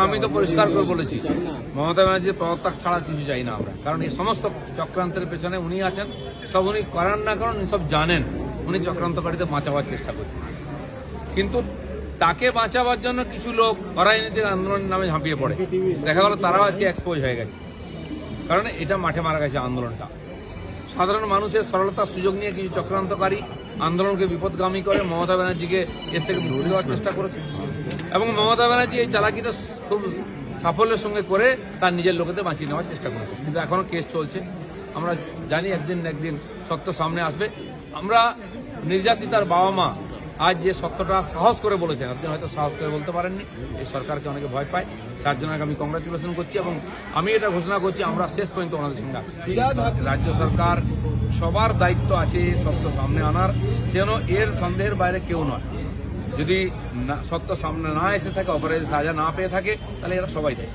আমি তো পরিষ্কার করে বলেছি, মমতা ব্যানার্জির পদত্যাগ ছাড়া কিছু চাই না আমরা, কারণ এই সমস্ত চক্রান্তের পেছনে উনি আছেন। সব উনি করেন না কারণ সব জানেন উনি চক্রান্তকারীদের বাঁচাবার চেষ্টা করছেন, কিন্তু তাকে বাঁচাবার জন্য কিছু লোক অরাজনৈতিক আন্দোলনের নামে ঝাঁপিয়ে পড়ে। দেখা গেল তারাও আজকে এক্সপোজ হয়ে গেছে, কারণ এটা মাঠে মারা গেছে আন্দোলনটা। সাধারণ মানুষের সরলতার সুযোগ নিয়ে কিছু চক্রান্তকারী আন্দোলনকে বিপদগামী করে মমতা ব্যানার্জিকে এর থেকে মুক্তি দেওয়ার চেষ্টা করেছে, এবং মমতা ব্যানার্জি এই চালাকিটা খুব সাফল্যের সঙ্গে করে তার নিজের লোকেদের বাঁচিয়ে নেওয়ার চেষ্টা করেছে। কিন্তু এখনো কেস চলছে, আমরা জানি একদিন না একদিন সত্য সামনে আসবে। আমরা নির্যাতিতার বাবা মা আজ যে সত্যটা সাহস করে বলেছেন, আপনি হয়তো সাহস করে বলতে পারেননি, এই সরকারকে অনেকে ভয় পায়, তার জন্য আমি কংগ্রাচুলেশন করছি এবং আমি এটা ঘোষণা করছি আমরা শেষ পর্যন্ত ওনাদের সঙ্গে আছি। রাজ্য সরকার সবার দায়িত্ব আছে সত্য সামনে আনার, যেন এর সন্দেহের বাইরে কেউ নয়। যদি সত্য সামনে না এসে থাকে, অপরাধী সাজা না পেয়ে থাকে, তাহলে এরা সবাই দেয়।